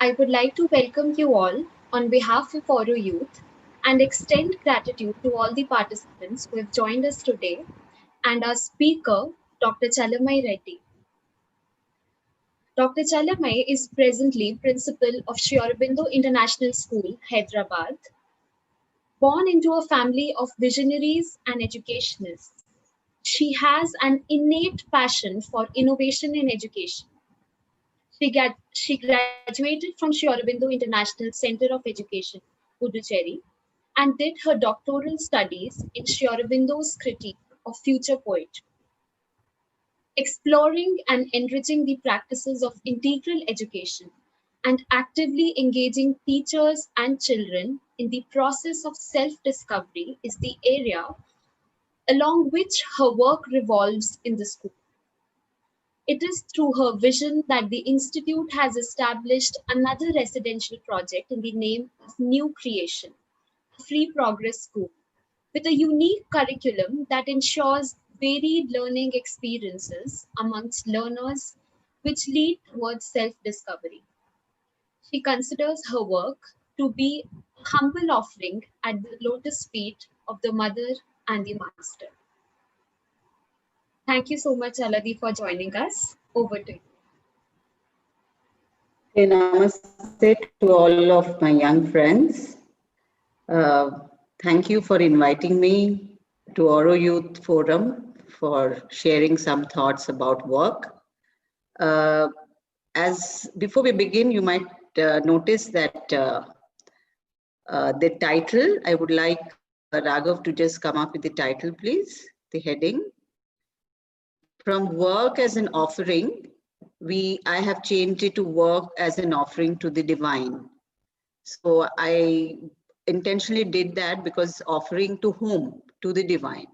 I would like to welcome you all on behalf of Oro Youth and extend gratitude to all the participants who have joined us today and our speaker, Dr. Chalamai Reddy. Dr. Chalamai is presently principal of Sri Aurobindo International School, Hyderabad. Born into a family of visionaries and educationists, she has an innate passion for innovation in education. She graduated from Sri Aurobindo International Center of Education, Puducherry, and did her doctoral studies in Sri Aurobindo's critique of future poetry, exploring and enriching the practices of integral education and actively engaging teachers and children in the process of self-discovery is the area along which her work revolves in the school. It is through her vision that the Institute has established another residential project in the name of New Creation, a free progress school, with a unique curriculum that ensures varied learning experiences amongst learners which lead towards self-discovery. She considers her work to be a humble offering at the lotus feet of the Mother and the Master. Thank you so much, Aladi, for joining us. Over to you. Namaste to all of my young friends. Thank you for inviting me to Oro Youth Forum for sharing some thoughts about work. As before we begin, you might notice that the title, I would like Raghav to just come up with the title, please, the heading. From work as an offering, I have changed it to work as an offering to the divine. So I intentionally did that because offering to whom? To the divine.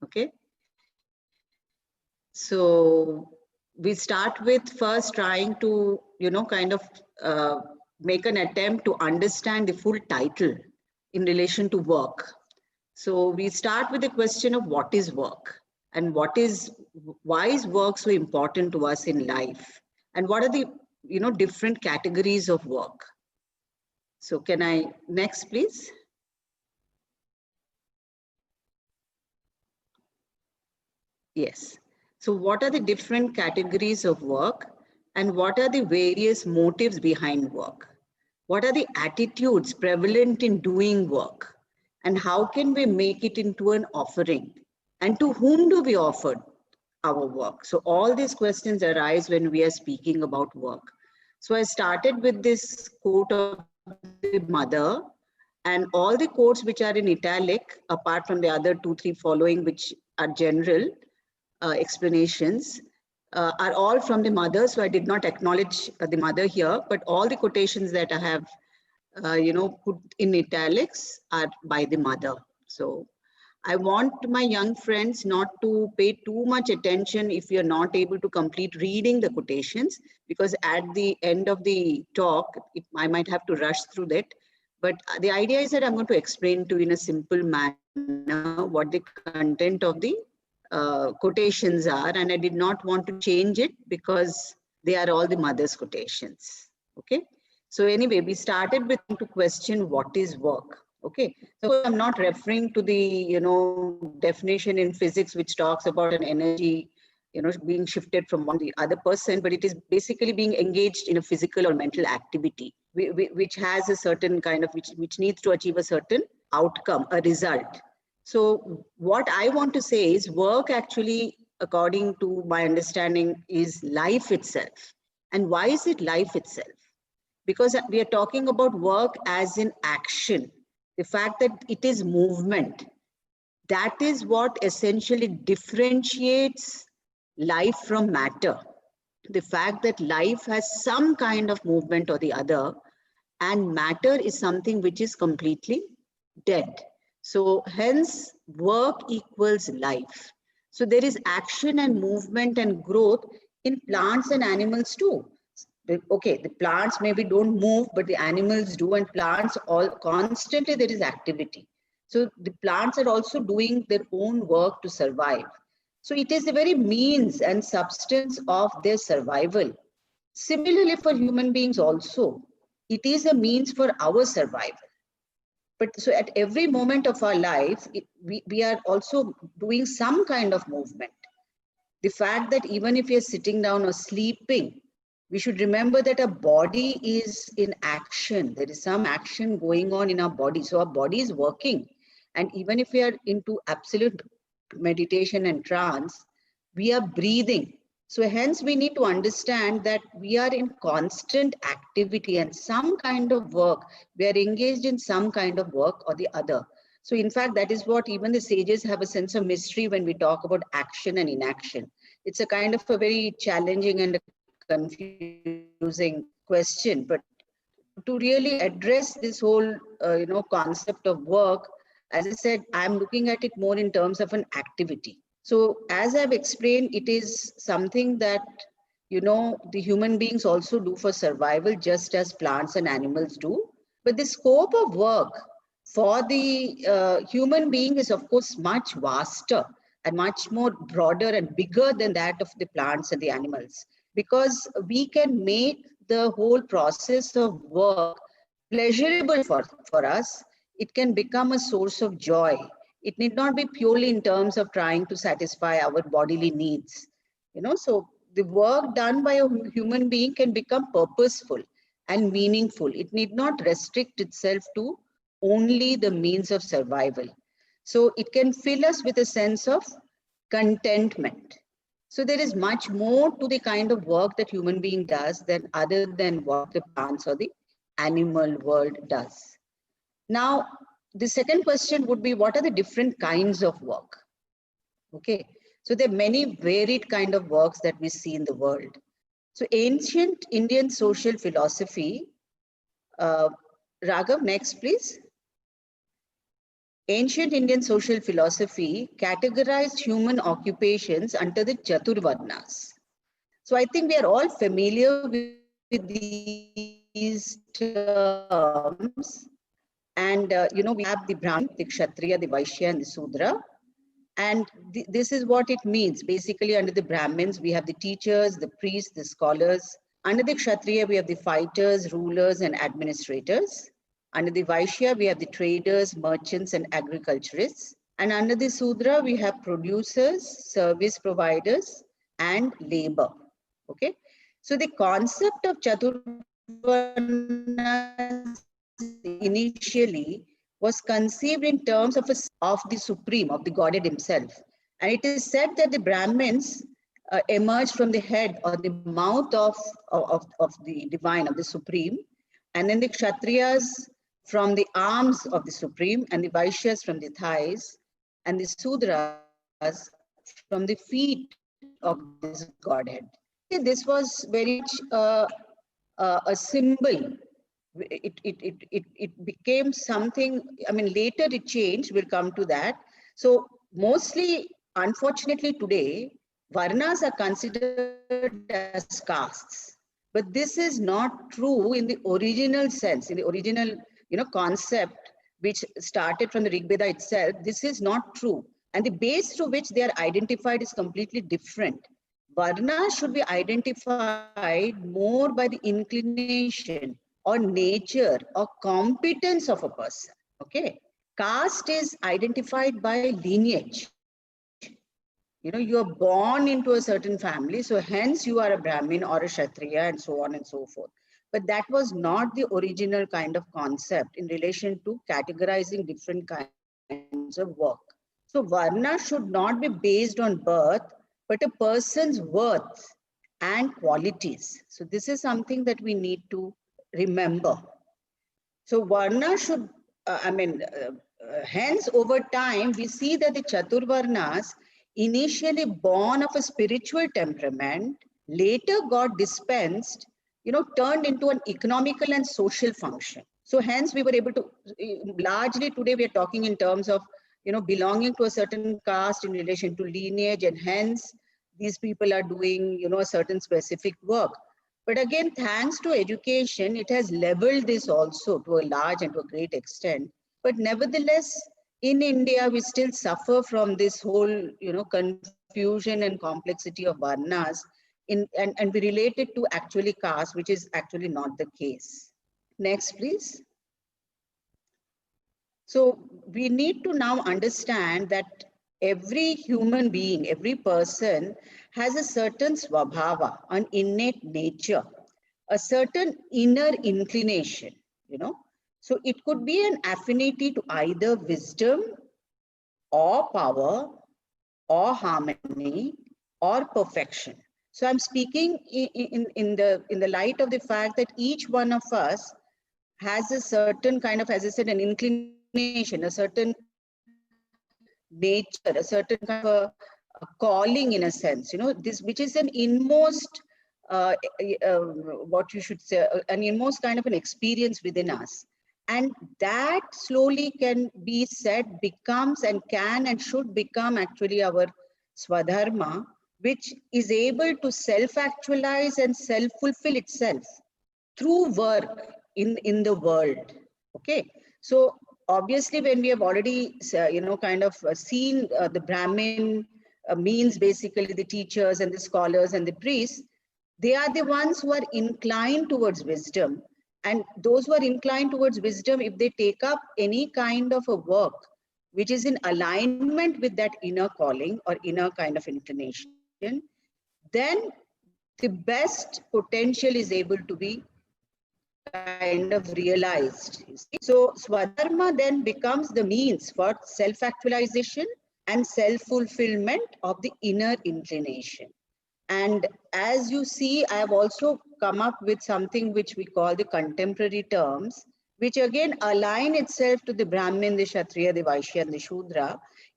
Okay. So we start with first trying to, kind of make an attempt to understand the full title in relation to work. So we start with the question of what is work and why is work so important to us in life, and what are the different categories of work. So can I next please? Yes. So what are the different categories of work, and what are the various motives behind work? What are the attitudes prevalent in doing work, and how can we make it into an offering? And to whom do we offer our work? So all these questions arise when we are speaking about work. So I started with this quote of the mother, and all the quotes which are in italic, apart from the other 2-3 following, which are general explanations, are all from the mother. So I did not acknowledge the mother here, but all the quotations that I have, put in italics are by the mother. So I want my young friends not to pay too much attention if you're not able to complete reading the quotations, because at the end of the talk, I might have to rush through that. But the idea is that I'm going to explain to you in a simple manner what the content of the quotations are, and I did not want to change it because they are all the mother's quotations. Okay. So anyway, we started with to question what is work. Okay, so I'm not referring to the definition in physics which talks about an energy being shifted from one to the other person, but it is basically being engaged in a physical or mental activity which has a certain kind of which needs to achieve a certain outcome, a result. So what I want to say is work actually, according to my understanding, is life itself. And why is it life itself? Because we are talking about work as in action. The fact that it is movement, that is what essentially differentiates life from matter. The fact that life has some kind of movement or the other, and matter is something which is completely dead. So hence work equals life. So there is action and movement and growth in plants and animals too. Okay, the plants maybe don't move, but the animals do, and plants all constantly there is activity. So the plants are also doing their own work to survive. So it is the very means and substance of their survival. Similarly for human beings also, it is a means for our survival. But so at every moment of our life, we are also doing some kind of movement. The fact that even if you're sitting down or sleeping, we should remember that our body is in action. There is some action going on in our body. So our body is working. And even if we are into absolute meditation and trance, we are breathing. So hence we need to understand that we are in constant activity and some kind of work. We are engaged in some kind of work or the other. So in fact, that is what even the sages have a sense of mystery when we talk about action and inaction. It's a kind of a very challenging and confusing question, but to really address this whole concept of work, as I said, I'm looking at it more in terms of an activity. So as I've explained, it is something that the human beings also do for survival, just as plants and animals do. But the scope of work for the human being is, of course, much vaster and much more broader and bigger than that of the plants and the animals, because we can make the whole process of work pleasurable for us. It can become a source of joy. It need not be purely in terms of trying to satisfy our bodily needs. So the work done by a human being can become purposeful and meaningful. It need not restrict itself to only the means of survival. So it can fill us with a sense of contentment. So there is much more to the kind of work that human being does than other than what the plants or the animal world does. Now, the second question would be, what are the different kinds of work? Okay, so there are many varied kind of works that we see in the world. So ancient Indian social philosophy, Raghav, next please. Ancient Indian social philosophy categorized human occupations under the Chaturvarnas. So I think we are all familiar with these terms. And, we have the Brahmin, the Kshatriya, the Vaishya, and the Sudra. And this is what it means. Basically, under the Brahmins, we have the teachers, the priests, the scholars. Under the Kshatriya, we have the fighters, rulers, and administrators. Under the Vaishya, we have the traders, merchants, and agriculturists. And under the Sudra, we have producers, service providers, and labor. Okay. So the concept of Chaturvarna initially was conceived in terms of the Supreme, of the Godhead himself. And it is said that the Brahmins emerged from the head or the mouth of the divine, of the Supreme, and then the Kshatriyas from the arms of the Supreme, and the Vaishyas from the thighs, and the Sudras from the feet of this Godhead. This was very much a symbol. It became something, I mean, later it changed, we'll come to that. So mostly, unfortunately today, Varnas are considered as castes. But this is not true in the original sense, in the original concept which started from the Rig Veda itself. This is not true. And the base through which they are identified is completely different. Varna should be identified more by the inclination or nature or competence of a person. Okay. Caste is identified by lineage. You are born into a certain family, so hence you are a Brahmin or a Kshatriya and so on and so forth. But that was not the original kind of concept in relation to categorizing different kinds of work. So Varna should not be based on birth, but a person's worth and qualities. So this is something that we need to remember. So Varna should, hence over time, we see that the Chaturvarnas, initially born of a spiritual temperament, later got dispensed, turned into an economical and social function. So hence we were able to, largely today we are talking in terms of, belonging to a certain caste in relation to lineage, and hence these people are doing, a certain specific work. But again, thanks to education, it has leveled this also to a large and to a great extent. But nevertheless, in India, we still suffer from this whole, confusion and complexity of varnas, and we relate it to actually caste, which is actually not the case. Next, please. So we need to now understand that every human being, every person has a certain swabhava, an innate nature, a certain inner inclination, you know. So it could be an affinity to either wisdom or power or harmony or perfection. So I'm speaking in the light of the fact that each one of us has a certain kind of, as I said, an inclination, a certain nature, a certain kind of a calling in a sense, you know, this which is an inmost, what you should say, an inmost kind of an experience within us. And that slowly can be said becomes and can and should become actually our swadharma, which is able to self-actualize and self-fulfill itself through work in the world. Okay, so obviously when we have already kind of seen the Brahmin means basically the teachers and the scholars and the priests, they are the ones who are inclined towards wisdom. And those who are inclined towards wisdom, if they take up any kind of a work which is in alignment with that inner calling or inner kind of inclination, then the best potential is able to be kind of realized. You see? So Swadharma then becomes the means for self-actualization and self-fulfillment of the inner inclination. And as you see, I have also come up with something which we call the contemporary terms, which again align itself to the Brahmin, the Kshatriya, the Vaishya, and the Shudra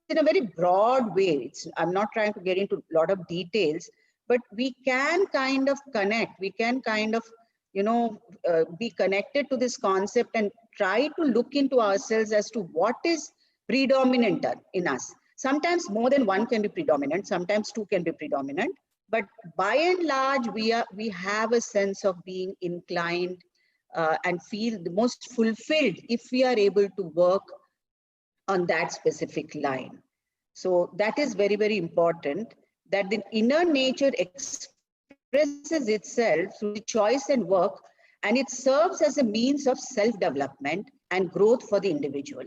in a very broad way. I'm not trying to get into a lot of details, but we can kind of connect, we can kind of, be connected to this concept and try to look into ourselves as to what is predominant in us. Sometimes more than one can be predominant, sometimes two can be predominant. But by and large, we have a sense of being inclined and feel the most fulfilled if we are able to work on that specific line. So that is very, very important, that the inner nature expresses itself through the choice and work, and it serves as a means of self-development and growth for the individual.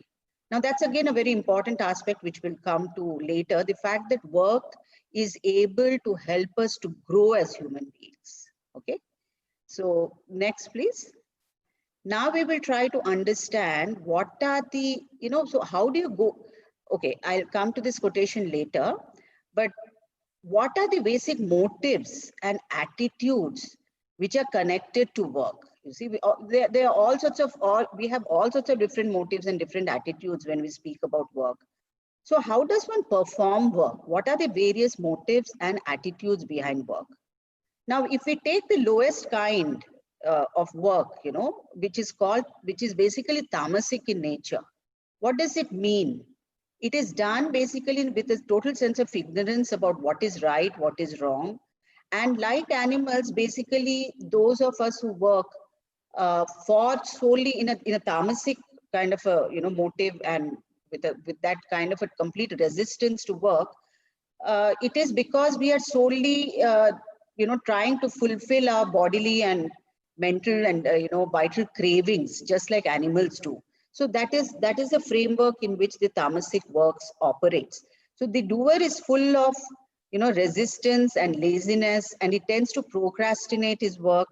Now, that's again a very important aspect which we'll come to later, the fact that work is able to help us to grow as human beings. Okay, so next, please. Now we will try to understand what are the, so how do you go? Okay, I'll come to this quotation later, but what are the basic motives and attitudes which are connected to work? You see, there are all sorts of, we have all sorts of different motives and different attitudes when we speak about work. So how does one perform work? What are the various motives and attitudes behind work? Now, if we take the lowest kind of work, which is basically tamasic in nature, what does it mean? It is done basically with a total sense of ignorance about what is right, what is wrong. And like animals, basically those of us who work for solely in a tamasic kind of a motive, and with that kind of a complete resistance to work, it is because we are solely trying to fulfill our bodily and mental and vital cravings, just like animals do. So that is the framework in which the tamasic works operates. So the doer is full of resistance and laziness, and he tends to procrastinate his work.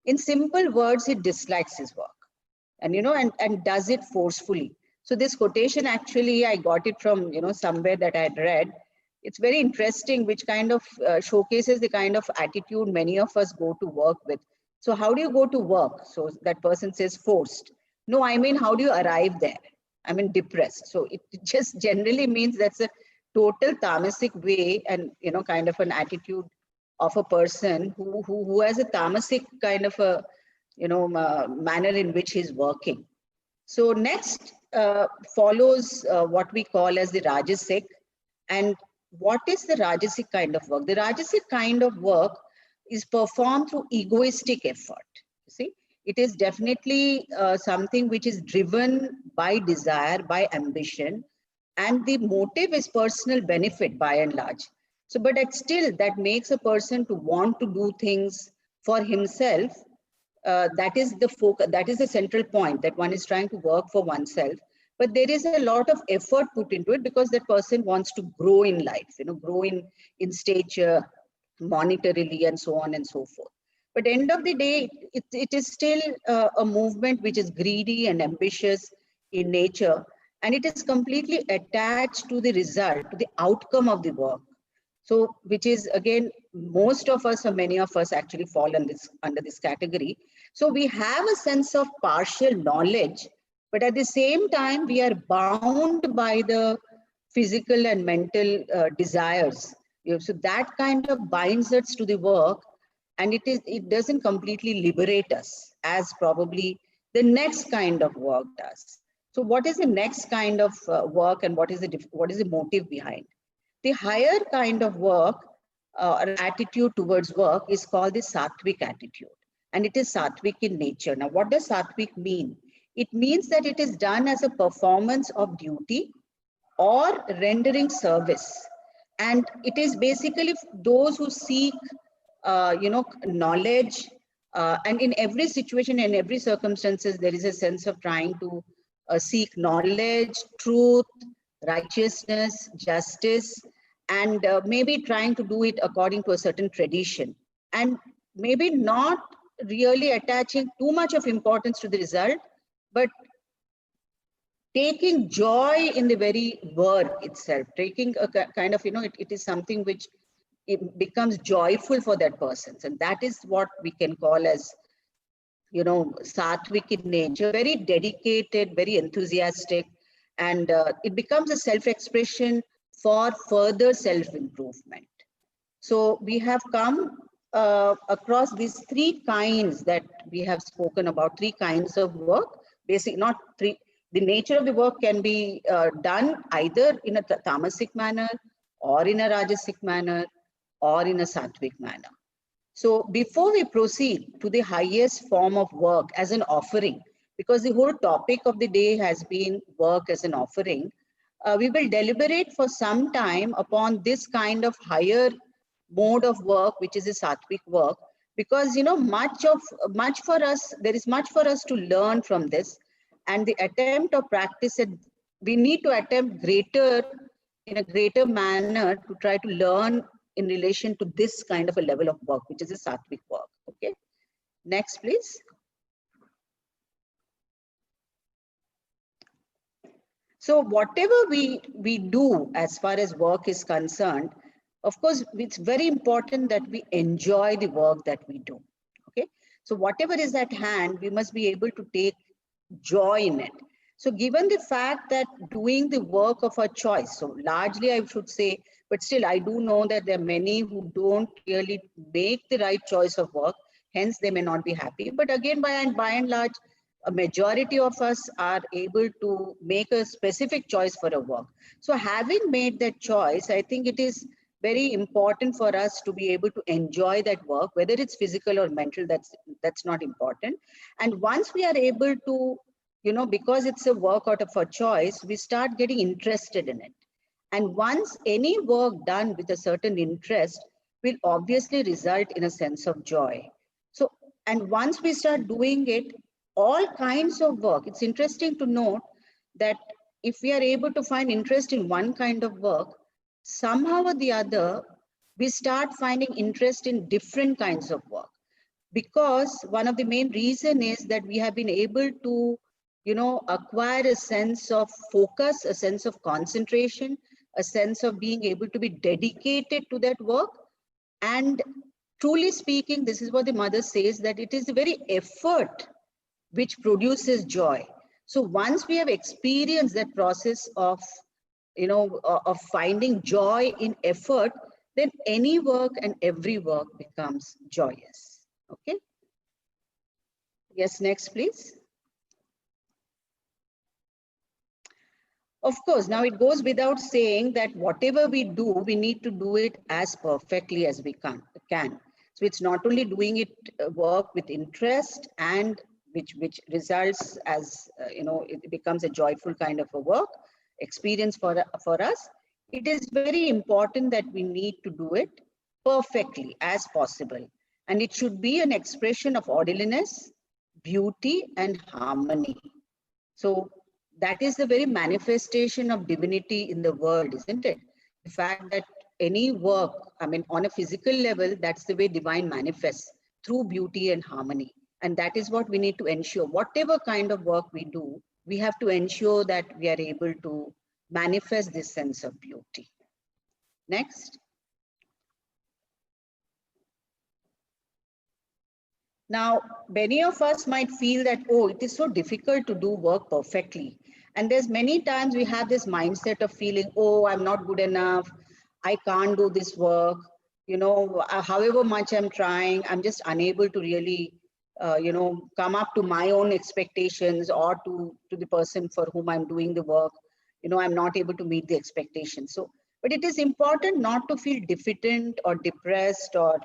In simple words, he dislikes his work, and and does it forcefully. So this quotation, actually I got it from somewhere that I had read. It's very interesting, which kind of showcases the kind of attitude many of us go to work with. So how do you go to work? So that person says forced. No, I mean, how do you arrive there? I mean, depressed. So it just generally means that's a total tamasic way, and kind of an attitude of a person who has a tamasic kind of a manner in which he's working. So next follows what we call as the Rajasic. And what is the Rajasic kind of work? The Rajasic kind of work is performed through egoistic effort. You see, it is definitely something which is driven by desire, by ambition, and the motive is personal benefit by and large. So, but still that makes a person to want to do things for himself that is the focus, that is the central point, that one is trying to work for oneself. But there is a lot of effort put into it because that person wants to grow in life, grow in stature, monetarily, and so on and so forth. But end of the day, it is still a movement which is greedy and ambitious in nature, and it is completely attached to the result, to the outcome of the work. So, which is again, most of us or many of us actually fall under this category. So we have a sense of partial knowledge, but at the same time, we are bound by the physical and mental desires. So that kind of binds us to the work, and it doesn't completely liberate us as probably the next kind of work does. So what is the next kind of work, and what is the motive behind? The higher kind of work or attitude towards work is called the sattvic attitude, and it is sattvic in nature. Now, what does sattvic mean? It means that it is done as a performance of duty or rendering service, and it is basically those who seek, knowledge, and in every situation, in every circumstances, there is a sense of trying to seek knowledge, truth, righteousness, justice, and maybe trying to do it according to a certain tradition, and maybe not really attaching too much of importance to the result, but taking joy in the very work itself, taking a kind of, it is something which it becomes joyful for that person. And that is what we can call as, sattvic in nature, very dedicated, very enthusiastic, and it becomes a self-expression for further self-improvement. So we have come across these three kinds that we have spoken about, three kinds of work. Basic, not three. The nature of the work can be done either in a tamasic manner, or in a rajasic manner, or in a sattvic manner. So before we proceed to the highest form of work as an offering, because the whole topic of the day has been work as an offering, we will deliberate for some time upon this kind of higher mode of work, which is a sattvic work, because much for us, there is much for us to learn from this, and the attempt or practice it, we need to attempt in a greater manner to try to learn in relation to this kind of a level of work, which is a sattvic work. Okay, next please. So whatever we do as far as work is concerned, of course, it's very important that we enjoy the work that we do. Okay, so whatever is at hand, we must be able to take joy in it. So given the fact that doing the work of our choice, so largely I should say, but still I do know that there are many who don't really make the right choice of work, hence they may not be happy. But again, by and large, a majority of us are able to make a specific choice for a work. So having made that choice, I think it is very important for us to be able to enjoy that work, whether it's physical or mental, that's not important. And once we are able to, because it's a work out of our choice, we start getting interested in it. And once any work done with a certain interest will obviously result in a sense of joy. So, and once we start doing it, all kinds of work, it's interesting to note that if we are able to find interest in one kind of work, somehow or the other, we start finding interest in different kinds of work. Because one of the main reasons is that we have been able to, acquire a sense of focus, a sense of concentration, a sense of being able to be dedicated to that work. And truly speaking, this is what the mother says, that it is the very effort which produces joy. So once we have experienced that process of, of finding joy in effort, then any work and every work becomes joyous. Okay. Yes, next, please. Of course, now it goes without saying that whatever we do, we need to do it as perfectly as we can. So it's not only doing it work with interest and which results as, it becomes a joyful kind of a work experience for us. It is very important that we need to do it perfectly as possible. And it should be an expression of orderliness, beauty, and harmony. So that is the very manifestation of divinity in the world, isn't it? The fact that any work, I mean, on a physical level, that's the way divine manifests, through beauty and harmony. And that is what we need to ensure. Whatever kind of work we do, we have to ensure that we are able to manifest this sense of beauty. Next. Now, many of us might feel that, oh, it is so difficult to do work perfectly. And there's many times we have this mindset of feeling, oh, I'm not good enough. I can't do this work. You know, however much I'm trying, I'm just unable to really, come up to my own expectations or to the person for whom I'm doing the work. You know, I'm not able to meet the expectations. So, but it is important not to feel defeated or depressed or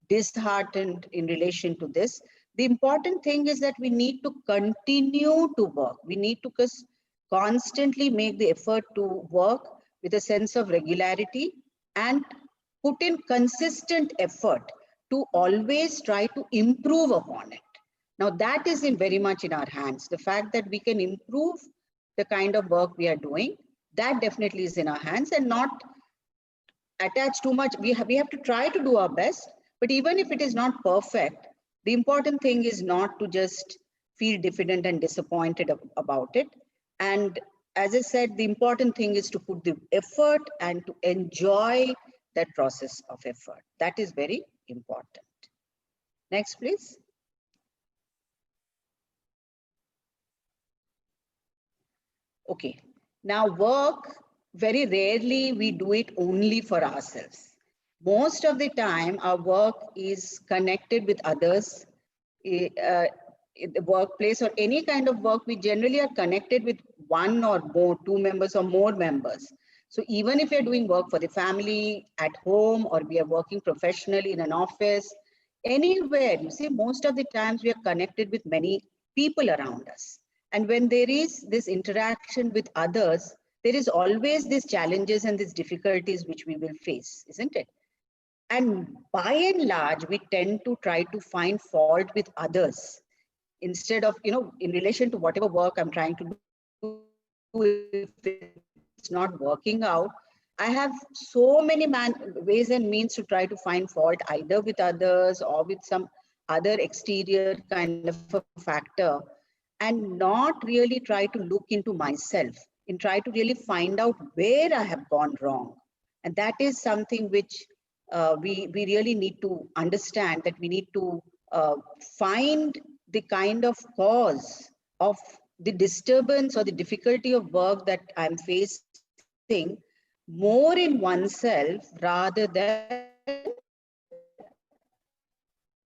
disheartened in relation to this. The important thing is that we need to continue to work. We need to constantly make the effort to work with a sense of regularity and put in consistent effort to always try to improve upon it. Now that is very much in our hands. The fact that we can improve the kind of work we are doing, that definitely is in our hands, and not attach too much. We have to try to do our best, but even if it is not perfect, the important thing is not to just feel diffident and disappointed about it. And as I said, the important thing is to put the effort and to enjoy that process of effort. That is very important. Next, please. Okay, now work, very rarely we do it only for ourselves. Most of the time, our work is connected with others. In the workplace or any kind of work, we generally are connected with one or more, two members or more members. So even if you're doing work for the family, at home, or we are working professionally in an office, anywhere, you see, most of the times we are connected with many people around us. And when there is this interaction with others, there is always these challenges and these difficulties which we will face, isn't it? And by and large, we tend to try to find fault with others instead of, in relation to whatever work I'm trying to do, if it's not working out, I have so many ways and means to try to find fault either with others or with some other exterior kind of a factor, and not really try to look into myself and try to really find out where I have gone wrong. And that is something which we really need to understand, that we need to find the kind of cause of the disturbance or the difficulty of work that I'm facing more in oneself rather than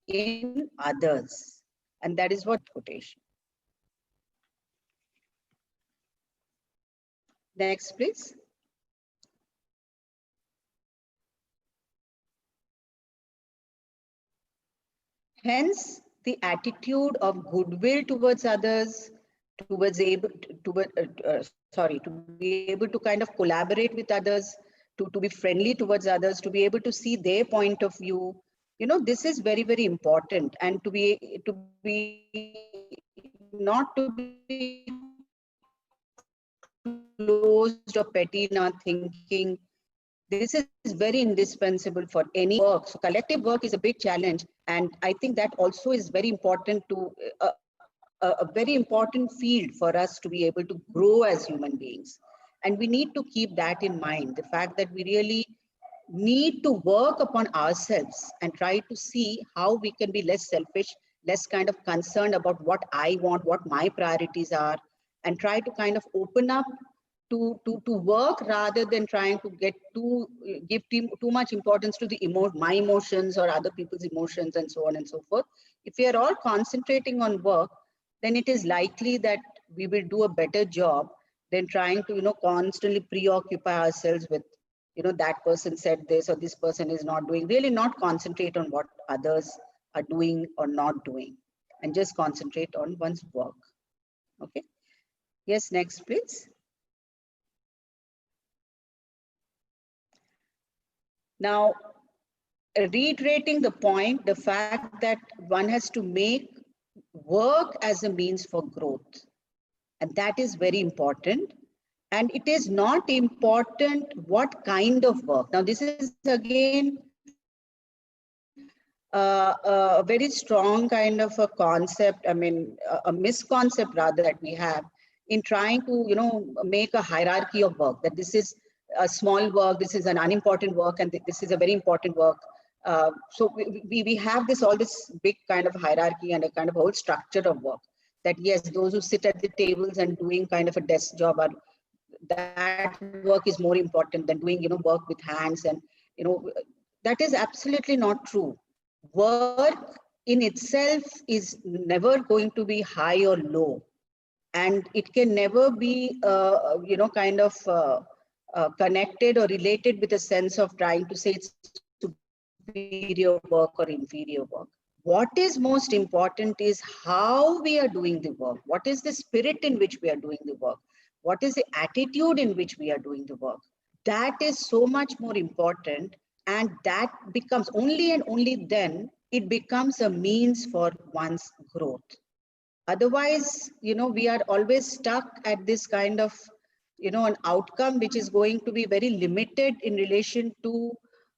in others. And that is what quotation. Next, please. Hence, the attitude of goodwill towards others, towards to be able to kind of collaborate with others, to be friendly towards others, to be able to see their point of view. This is very, very important, and to be not to be closed or petty in our thinking. This is very indispensable for any work. So collective work is a big challenge. And I think that also is very important to a very important field for us to be able to grow as human beings. And we need to keep that in mind. The fact that we really need to work upon ourselves and try to see how we can be less selfish, less kind of concerned about what I want, what my priorities are, and try to kind of open up to work rather than trying to give too much importance to my emotions or other people's emotions and so on and so forth. If we are all concentrating on work, then it is likely that we will do a better job than trying to constantly preoccupy ourselves with that person said this or this person is not doing. Really not concentrate on what others are doing or not doing, and just concentrate on one's work. Okay. Yes, next please. Now, reiterating the point, the fact that one has to make work as a means for growth. And that is very important. And it is not important what kind of work. Now, this is again a very strong kind of a concept, I mean, a misconcept rather that we have in trying to, make a hierarchy of work, that this is a small work, this is an unimportant work, and this is a very important work. So we have all this big kind of hierarchy and a kind of whole structure of work, that yes, those who sit at the tables and doing kind of a desk job, are that work is more important than doing, work with hands. And, that is absolutely not true. Work in itself is never going to be high or low, and it can never be, kind of connected or related with a sense of trying to say it's superior work or inferior work. What is most important is how we are doing the work. What is the spirit in which we are doing the work? What is the attitude in which we are doing the work? That is so much more important, and that becomes only and only then it becomes a means for one's growth. Otherwise, we are always stuck at this kind of, an outcome which is going to be very limited in relation to,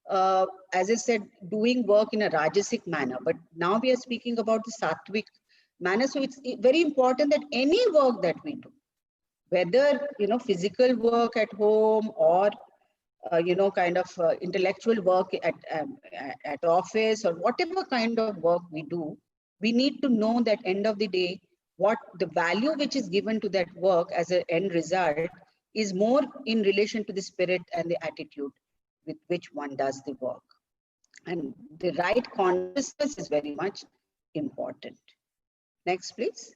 as I said, doing work in a Rajasic manner. But now we are speaking about the Sattvic manner. So it's very important that any work that we do, whether, physical work at home or, kind of intellectual work at office, or whatever kind of work we do, we need to know that end of the day, what the value which is given to that work as an end result is more in relation to the spirit and the attitude with which one does the work. And the right consciousness is very much important. Next, please.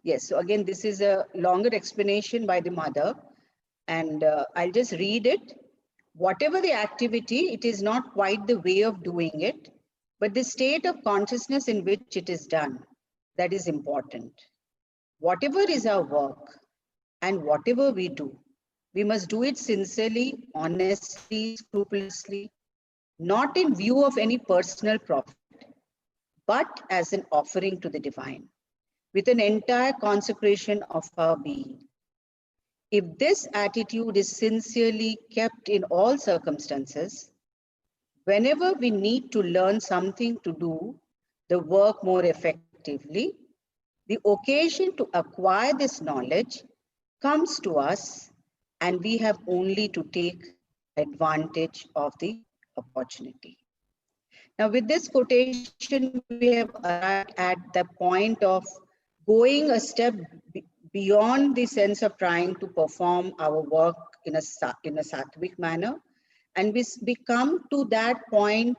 Yes, so again, this is a longer explanation by the mother, and I'll just read it. Whatever the activity, it is not quite the way of doing it, but the state of consciousness in which it is done, that is important. Whatever is our work and whatever we do, we must do it sincerely, honestly, scrupulously, not in view of any personal profit, but as an offering to the divine, with an entire consecration of our being. If this attitude is sincerely kept in all circumstances, whenever we need to learn something to do the work more effectively, the occasion to acquire this knowledge comes to us, and we have only to take advantage of the opportunity. Now, with this quotation, we have arrived at the point of going a step beyond the sense of trying to perform our work in a sattvic manner, and we come to that point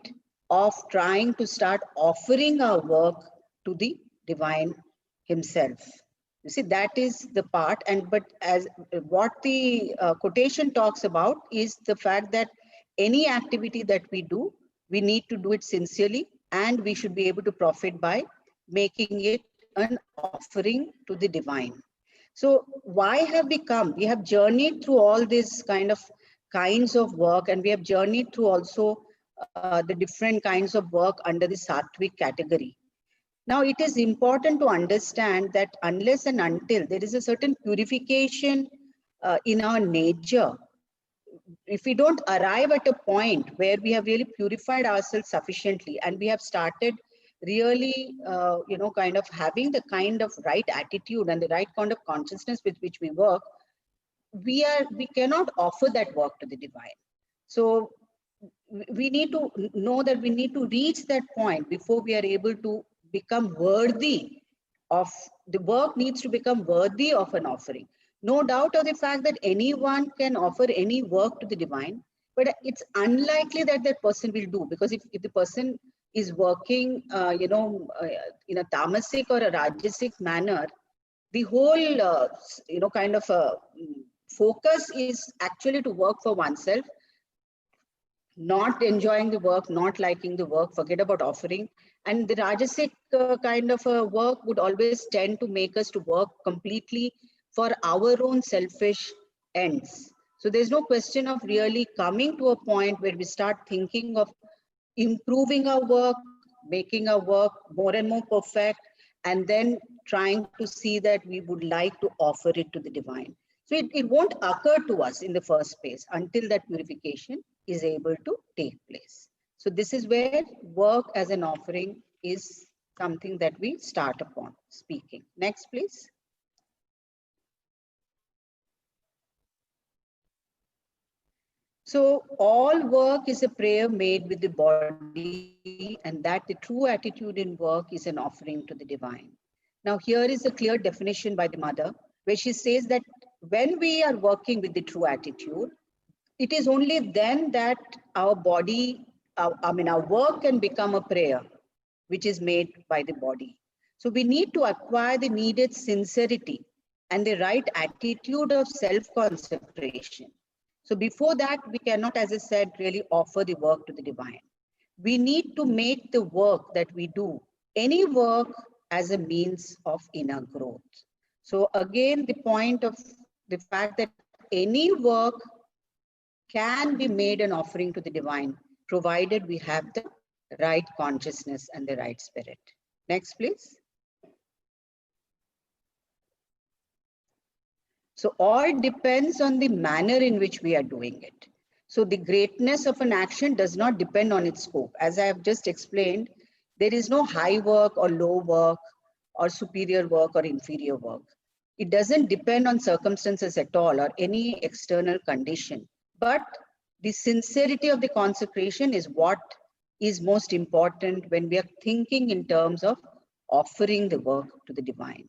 of trying to start offering our work to the divine himself. You see, that is the part. And but as what the quotation talks about is the fact that any activity that we do, we need to do it sincerely, and we should be able to profit by making it an offering to the divine. So why have we come? We have journeyed through all these kinds of work, and we have journeyed through also the different kinds of work under the Sattvic category. Now, it is important to understand that unless and until there is a certain purification in our nature, if we don't arrive at a point where we have really purified ourselves sufficiently, and we have started really, kind of having the kind of right attitude and the right kind of consciousness with which we work, we cannot offer that work to the divine. So we need to know that we need to reach that point before we are able to become worthy of the work. Needs to become worthy of an offering. No doubt of the fact that anyone can offer any work to the divine, but it's unlikely that that person will do, because if the person is working, in a tamasic or a rajasic manner, the whole, kind of focus is actually to work for oneself, not enjoying the work, not liking the work, forget about offering. And the Rajasic kind of a work would always tend to make us to work completely for our own selfish ends. So there's no question of really coming to a point where we start thinking of improving our work, making our work more and more perfect, and then trying to see that we would like to offer it to the divine. So it won't occur to us in the first place until that purification is able to take place. So this is where work as an offering is something that we start upon speaking. Next, please. So all work is a prayer made with the body, and that the true attitude in work is an offering to the divine. Now here is a clear definition by the mother, where she says that when we are working with the true attitude, it is only then that our body, our work can become a prayer, which is made by the body. So we need to acquire the needed sincerity and the right attitude of self-consecration. So before that, we cannot, as I said, really offer the work to the divine. We need to make the work that we do, any work, as a means of inner growth. So again, the point of the fact that any work can be made an offering to the divine, provided we have the right consciousness and the right spirit. Next, please. So all depends on the manner in which we are doing it. So the greatness of an action does not depend on its scope. As I have just explained, there is no high work or low work or superior work or inferior work. It doesn't depend on circumstances at all or any external condition. But the sincerity of the consecration is what is most important when we are thinking in terms of offering the work to the divine.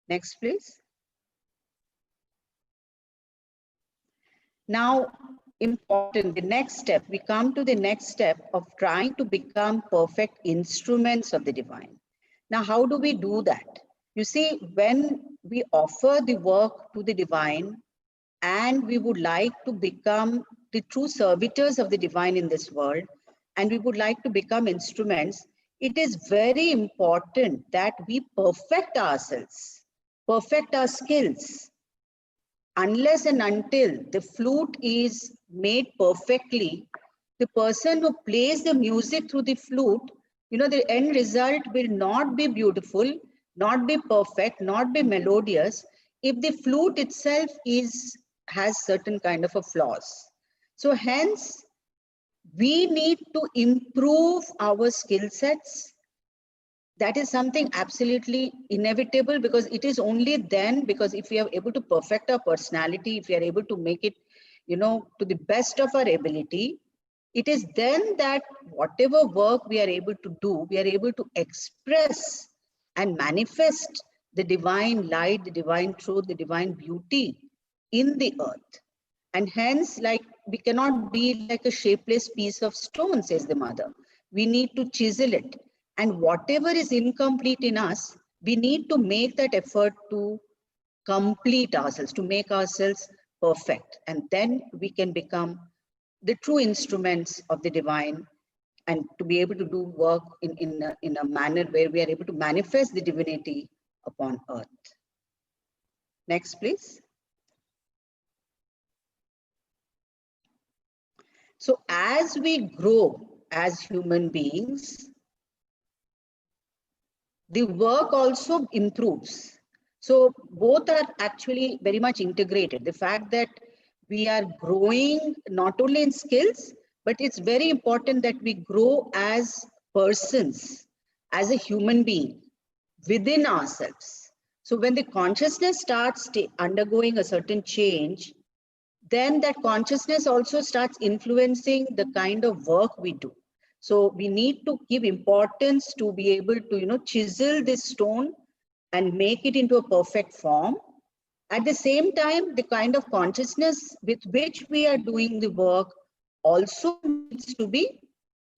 Next, please. Now, important, the next step, we come to the next step of trying to become perfect instruments of the divine. Now, how do we do that? You see, when we offer the work to the divine and we would like to become the true servitors of the divine in this world, and we would like to become instruments, it is very important that we perfect ourselves, perfect our skills. Unless and until the flute is made perfectly, the person who plays the music through the flute, the end result will not be beautiful, not be perfect, not be melodious, if the flute itself has certain kind of a flaws. So hence, we need to improve our skill sets. That is something absolutely inevitable, because it is only then, because if we are able to perfect our personality, if we are able to make it, to the best of our ability, it is then that whatever work we are able to do, we are able to express and manifest the divine light, the divine truth, the divine beauty in the earth. And hence, like, we cannot be like a shapeless piece of stone, says the mother. We need to chisel it. And whatever is incomplete in us, we need to make that effort to complete ourselves, to make ourselves perfect. And then we can become the true instruments of the divine, and to be able to do work in a manner where we are able to manifest the divinity upon earth. Next, please. So as we grow as human beings, the work also improves. So both are actually very much integrated. The fact that we are growing not only in skills, but it's very important that we grow as persons, as a human being within ourselves. So when the consciousness starts undergoing a certain change, then that consciousness also starts influencing the kind of work we do. So we need to give importance to be able to, chisel this stone and make it into a perfect form. At the same time, the kind of consciousness with which we are doing the work also needs to be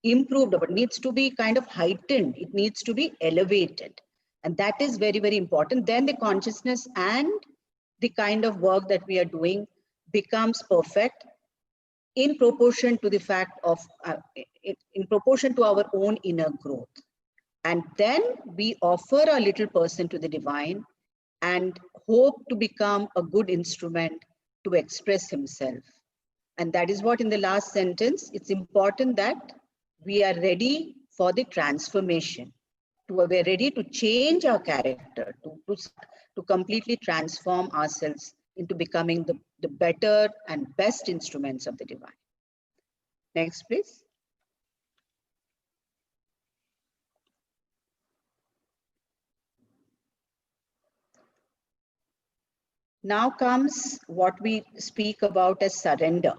improved, but needs to be kind of heightened. It needs to be elevated. And that is very, very important. Then the consciousness and the kind of work that we are doing becomes perfect in proportion to the fact of, in proportion to our own inner growth. And then we offer our little person to the divine and hope to become a good instrument to express himself. And that is what in the last sentence, it's important that we are ready for the transformation. We're ready to change our character, to completely transform ourselves into becoming the better and best instruments of the divine. Next, please. Now comes what we speak about as surrender.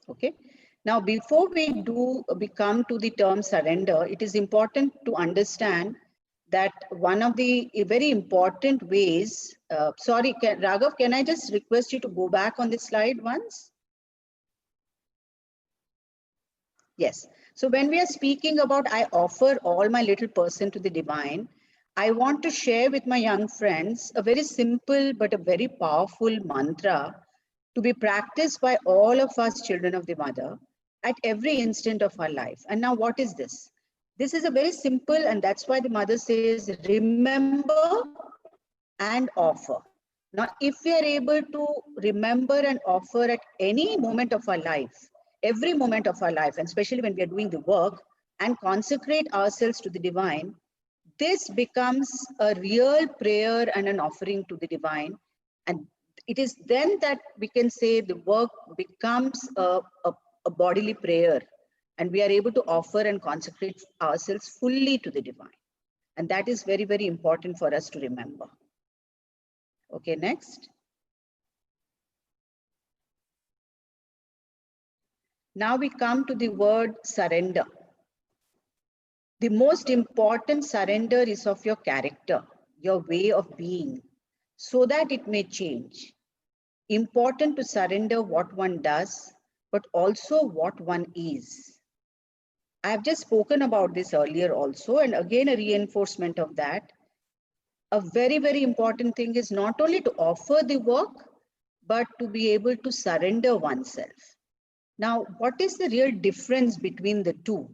Okay. Now, before we come to the term surrender, it is important to understand that one of the very important ways, Raghav, can I just request you to go back on the slide once? Yes. So when we are speaking about, I offer all my little person to the divine, I want to share with my young friends a very simple but a very powerful mantra to be practiced by all of us children of the mother at every instant of our life. And now what is this? This is a very simple, and that's why the mother says, remember and offer. Now, if we are able to remember and offer at any moment of our life, every moment of our life, and especially when we are doing the work, and consecrate ourselves to the divine, this becomes a real prayer and an offering to the divine. And it is then that we can say the work becomes a bodily prayer, and we are able to offer and consecrate ourselves fully to the divine. And that is very, very important for us to remember. Okay, next. Now we come to the word surrender. The most important surrender is of your character, your way of being, so that it may change. Important to surrender what one does, but also what one is. I have just spoken about this earlier also, and again a reinforcement of that. A very, very important thing is not only to offer the work, but to be able to surrender oneself. Now, what is the real difference between the two?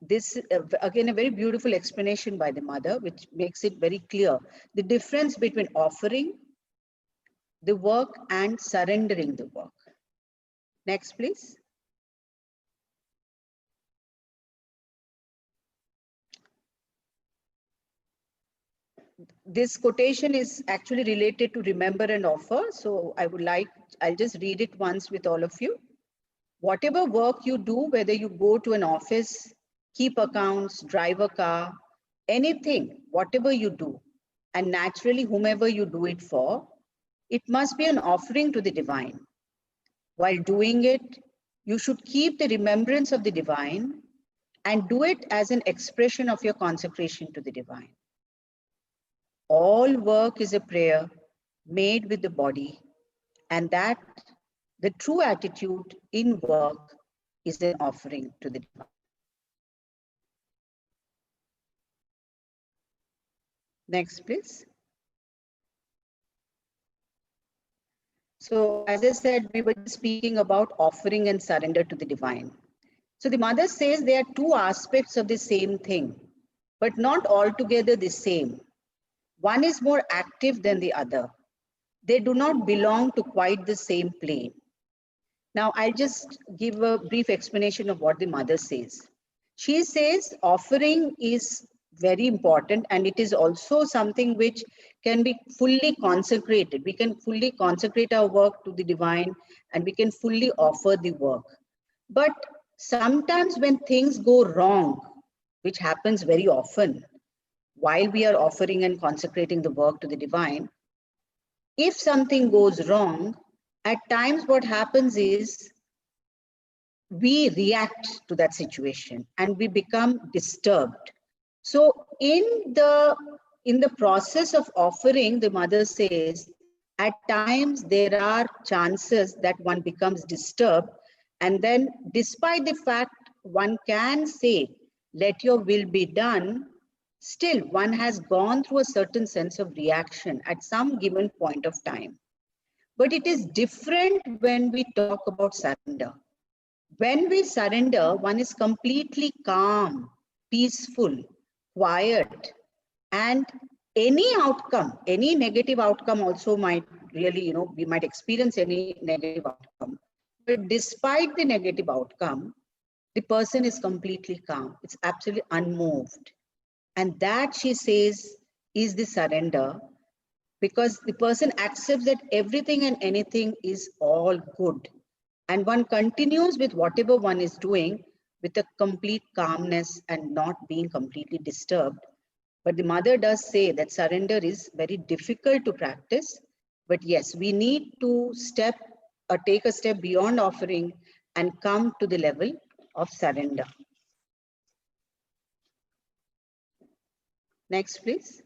This, again, a very beautiful explanation by the mother, which makes it very clear. The difference between offering the work and surrendering the work. Next, please. This quotation is actually related to remember and offer. So I'll just read it once with all of you. Whatever work you do, whether you go to an office, keep accounts, drive a car, anything, whatever you do, and naturally whomever you do it for, it must be an offering to the divine. While doing it, you should keep the remembrance of the divine and do it as an expression of your consecration to the divine. All work is a prayer made with the body, and that the true attitude in work is an offering to the divine. Next, please. So, as I said, we were speaking about offering and surrender to the divine. So the mother says there are two aspects of the same thing, but not altogether the same. One is more active than the other. They do not belong to quite the same plane. Now, I'll just give a brief explanation of what the mother says. She says offering is very important, and it is also something which can be fully consecrated. We can fully consecrate our work to the divine, and we can fully offer the work. But sometimes when things go wrong, which happens very often while we are offering and consecrating the work to the divine, if something goes wrong, at times what happens is we react to that situation and we become disturbed. So in the process of offering, the mother says, at times there are chances that one becomes disturbed, and then despite the fact one can say, let your will be done, still one has gone through a certain sense of reaction at some given point of time. But it is different when we talk about surrender. When we surrender, one is completely calm, peaceful, quiet, and any outcome, any negative outcome also might really, we might experience any negative outcome. But despite the negative outcome, the person is completely calm. It's absolutely unmoved. And that, she says, is the surrender, because the person accepts that everything and anything is all good. And one continues with whatever one is doing with a complete calmness and not being completely disturbed. But the mother does say that surrender is very difficult to practice. But yes, we need to take a step beyond offering and come to the level of surrender. Next, please.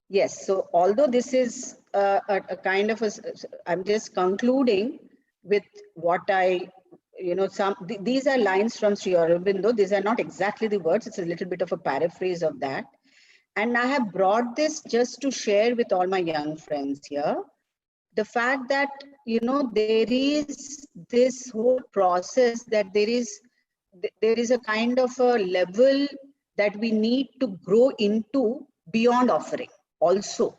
Yes, so although this is a kind of I'm just concluding with what these are lines from Sri Aurobindo. These are not exactly the words, it's a little bit of a paraphrase of that. And I have brought this just to share with all my young friends here. The fact that, there is this whole process, that there is a kind of a level that we need to grow into beyond offering also.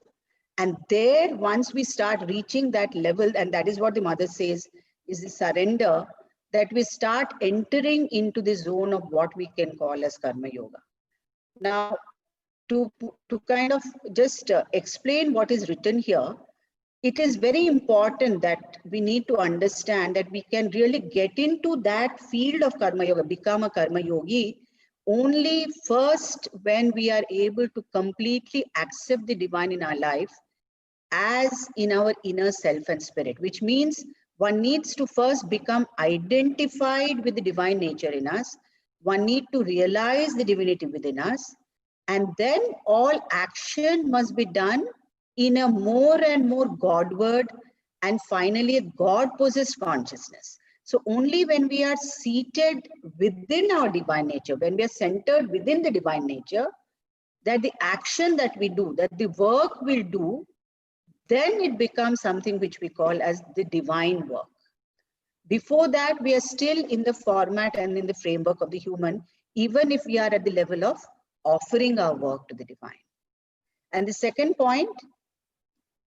And there, once we start reaching that level, and that is what the mother says is the surrender, that we start entering into the zone of what we can call as karma yoga. Now, to kind of just explain what is written here, it is very important that we need to understand that we can really get into that field of karma yoga, become a karma yogi, only first when we are able to completely accept the divine in our life as in our inner self and spirit, which means one needs to first become identified with the divine nature in us. One needs to realize the divinity within us. And then all action must be done in a more and more Godward and finally a God-possessed consciousness. So only when we are seated within our divine nature, when we are centered within the divine nature, that the action that we do, that the work we'll do, then it becomes something which we call as the divine work. Before that, we are still in the format and in the framework of the human, even if we are at the level of offering our work to the divine. And the second point,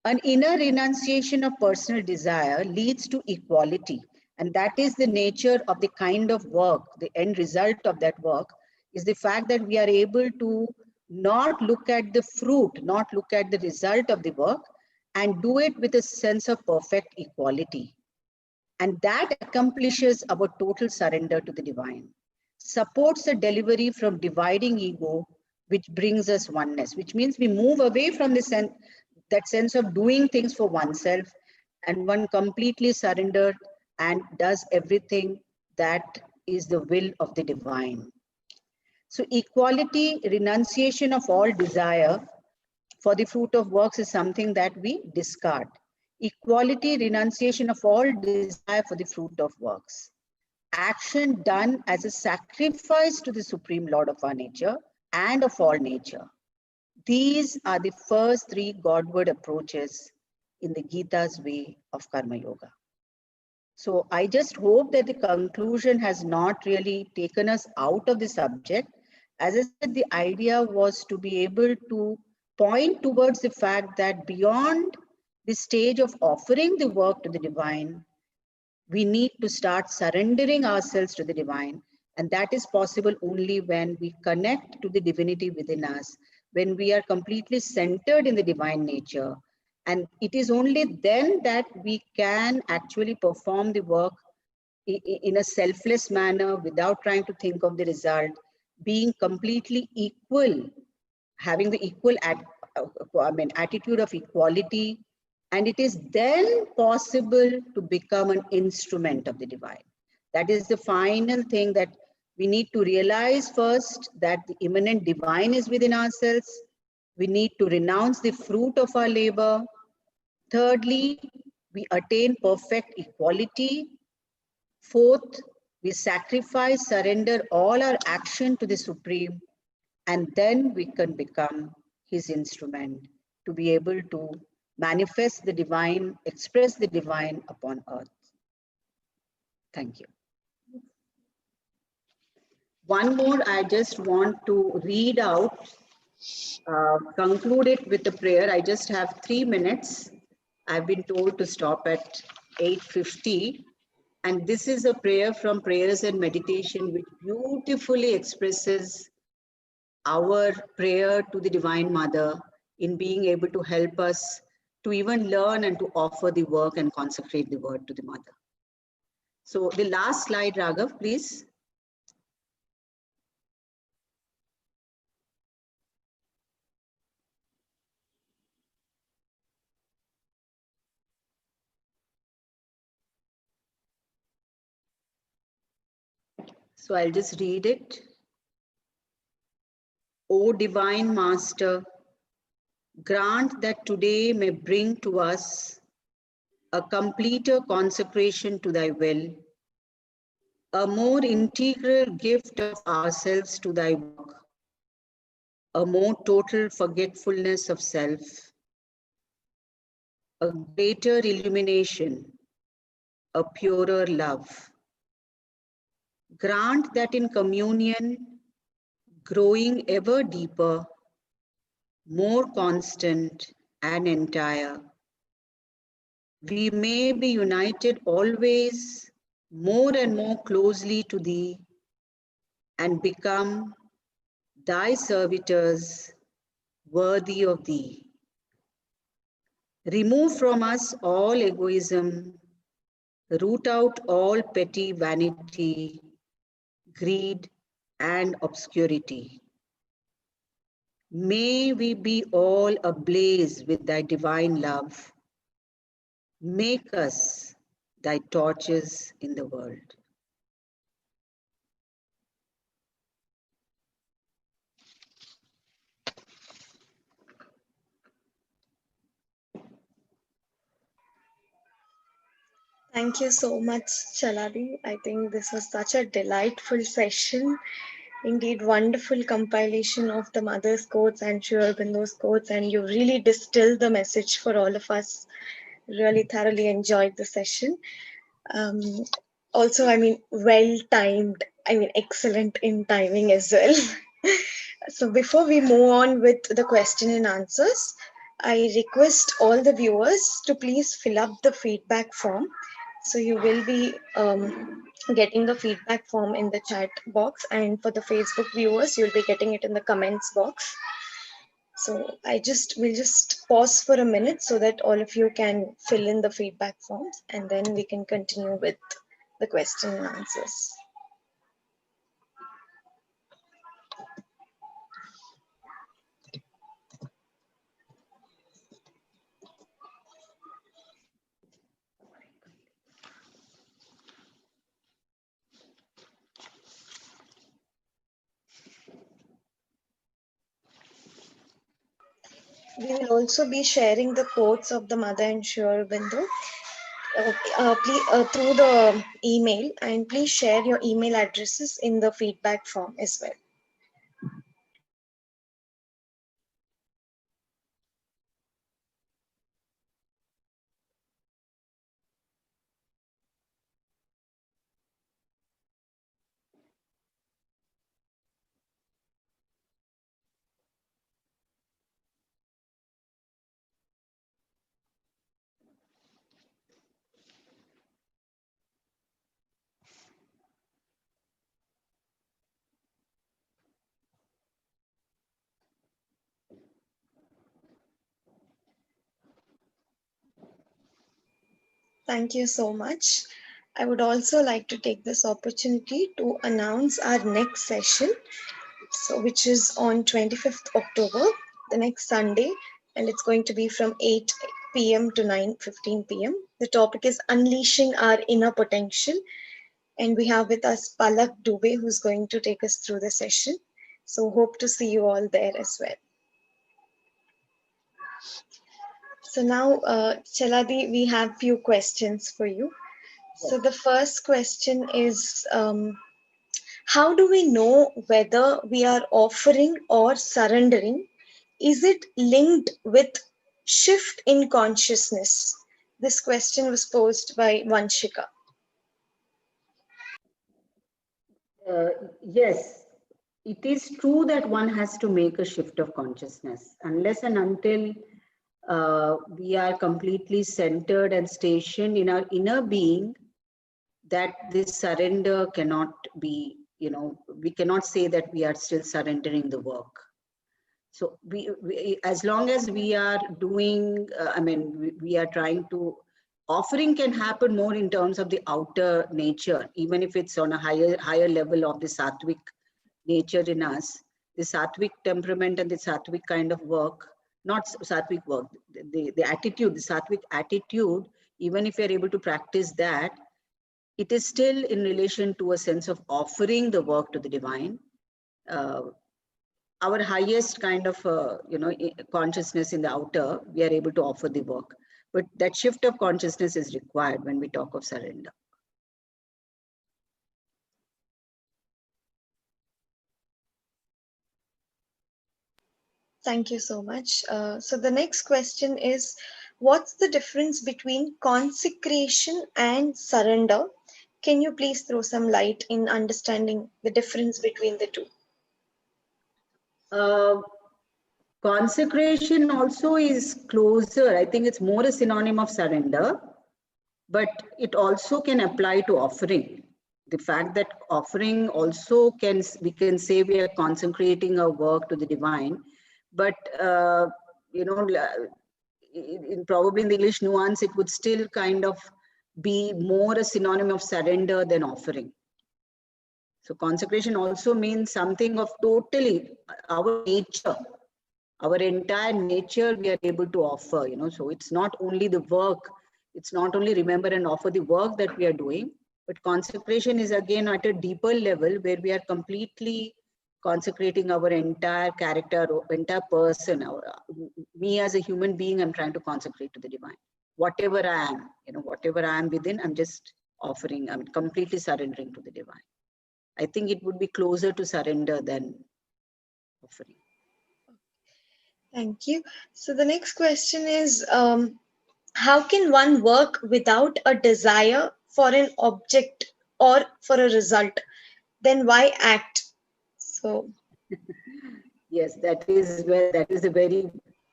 an inner renunciation of personal desire leads to equality. And that is the nature of the kind of work, the end result of that work is the fact that we are able to not look at the fruit, not look at the result of the work, and do it with a sense of perfect equality. And that accomplishes our total surrender to the divine, supports the delivery from dividing ego, which brings us oneness, which means we move away from that sense of doing things for oneself, and one completely surrendered and does everything that is the will of the divine. So equality, renunciation of all desire for the fruit of works is something that we discard. Equality, renunciation of all desire for the fruit of works. Action done as a sacrifice to the Supreme Lord of our nature and of all nature. These are the first three Godward approaches in the Gita's way of Karma Yoga. So I just hope that the conclusion has not really taken us out of the subject. As I said, the idea was to be able to point towards the fact that beyond the stage of offering the work to the divine, we need to start surrendering ourselves to the divine. And that is possible only when we connect to the divinity within us, when we are completely centered in the divine nature. And it is only then that we can actually perform the work in a selfless manner without trying to think of the result, being completely equal, having the equal attitude of equality. And it is then possible to become an instrument of the divine. That is the final thing that we need to realize first, that the immanent divine is within ourselves. We need to renounce the fruit of our labor. Thirdly, we attain perfect equality. Fourth, we sacrifice, surrender all our action to the Supreme, and then we can become his instrument to be able to manifest the divine, express the divine upon earth. Thank you. One more, I just want to read out conclude it with a prayer. I just have 3 minutes. I've been told to stop at 8:50. And this is a prayer from Prayers and Meditation, which beautifully expresses our prayer to the Divine Mother in being able to help us to even learn and to offer the work and consecrate the word to the Mother. So the last slide, Raghav, please. So I'll just read it. O Divine Master, grant that today may bring to us a completer consecration to thy will, a more integral gift of ourselves to thy work, a more total forgetfulness of self, a greater illumination, a purer love. Grant that in communion, growing ever deeper, more constant and entire, we may be united always more and more closely to thee and become thy servitors worthy of thee. Remove from us all egoism, root out all petty vanity, greed, and obscurity. May we be all ablaze with thy divine love. Make us thy torches in the world. Thank you so much, Chaladi. I think this was such a delightful session. Indeed, wonderful compilation of the mother's quotes and Sri Aurobindo's quotes, and you really distilled the message for all of us. Really thoroughly enjoyed the session. Um, Also, I mean, well timed. I mean, excellent in timing as well. So before we move on with the question and answers, I request all the viewers to please fill up the feedback form. So you will be getting the feedback form in the chat box, and for the Facebook viewers, you'll be getting it in the comments box. So we'll just pause for a minute so that all of you can fill in the feedback forms, and then we can continue with the question and answers. We will also be sharing the quotes of the mother and Sri Aurobindo through the email, and please share your email addresses in the feedback form as well. Thank you so much. I would also like to take this opportunity to announce our next session, which is on 25th October, the next Sunday, and it's going to be from 8 p.m. to 9:15 p.m. The topic is Unleashing Our Inner Potential, and we have with us Palak Dubey, who's going to take us through the session. So hope to see you all there as well. So now, Chaladi, we have few questions for you. So the first question is, how do we know whether we are offering or surrendering? Is it linked with shift in consciousness? This question was posed by Vanshika. Yes, it is true that one has to make a shift of consciousness unless and until we are completely centered and stationed in our inner being, that this surrender cannot be, we cannot say that we are still surrendering the work. So we as long as we are doing, we are trying to, offering can happen more in terms of the outer nature, even if it's on a higher level of the sattvic nature in us, the sattvic temperament and the sattvic kind of work, not sattvic work, the attitude, the sattvic attitude, even if you're able to practice that, it is still in relation to a sense of offering the work to the divine. Our highest kind of, consciousness in the outer, we are able to offer the work. But that shift of consciousness is required when we talk of surrender. Thank you so much. So the next question is, what's the difference between consecration and surrender? Can you please throw some light in understanding the difference between the two? Consecration also is closer. I think it's more a synonym of surrender, but it also can apply to offering. The fact that offering also we can say we are consecrating our work to the divine, but probably in the English nuance, it would still kind of be more a synonym of surrender than offering. So consecration also means something of totally our nature, our entire nature we are able to offer, so it's not only the work, it's not only remember and offer the work that we are doing, but consecration is again at a deeper level where we are completely consecrating our entire character, entire person. Me as a human being, I'm trying to consecrate to the divine. Whatever I am, whatever I am within, I'm just offering, I'm completely surrendering to the divine. I think it would be closer to surrender than offering. Thank you. So the next question is, how can one work without a desire for an object or for a result? Then why act? So yes, that is a very,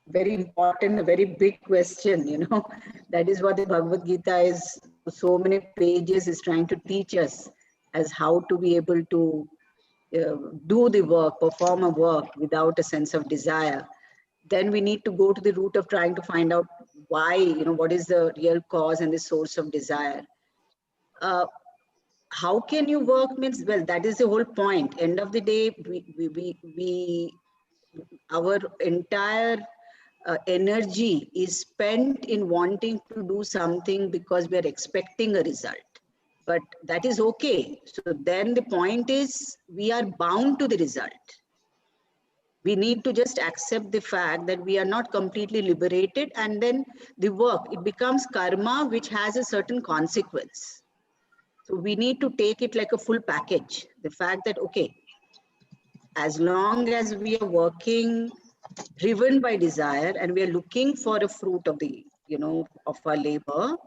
very important, a very big question, That is what the Bhagavad Gita is, so many pages is trying to teach us as how to be able to do the work, perform a work without a sense of desire. Then we need to go to the root of trying to find out why, what is the real cause and the source of desire. How can you work means, well, that is the whole point. End of the day, our entire energy is spent in wanting to do something because we are expecting a result. But that is okay. So then the point is, we are bound to the result. We need to just accept the fact that we are not completely liberated, and then the work, it becomes karma, which has a certain consequence. So we need to take it like a full package. The fact that, okay, as long as we are working driven by desire and we are looking for a fruit of the, of our labor,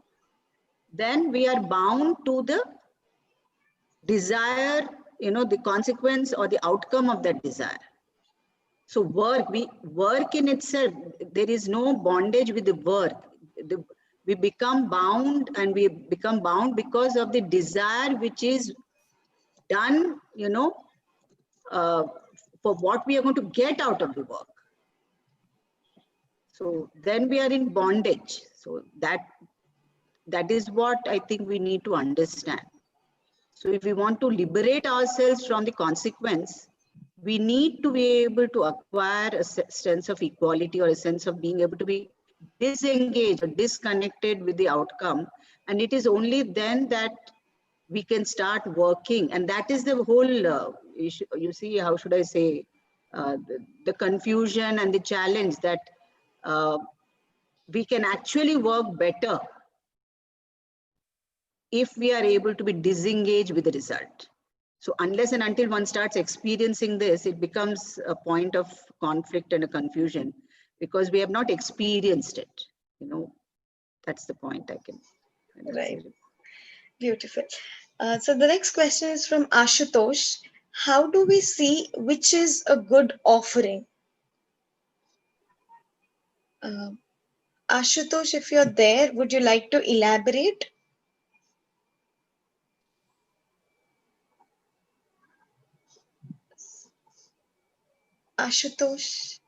then we are bound to the desire, the consequence or the outcome of that desire. So work in itself, there is no bondage with the work. We become bound, and we become bound because of the desire which is done, for what we are going to get out of the work. So then we are in bondage. So that is what I think we need to understand. So if we want to liberate ourselves from the consequence, we need to be able to acquire a sense of equality, or a sense of being able to be disengaged or disconnected with the outcome. And it is only then that we can start working. And that is the whole, you see, how should I say, the confusion and the challenge, that we can actually work better if we are able to be disengaged with the result. So unless and until one starts experiencing this, it becomes a point of conflict and a confusion, because we have not experienced it. That's the point I can right. Beautiful. So the next question is from Ashutosh. how do we see which is a good offering? Ashutosh, if you're there, would you like to elaborate? Ashutosh.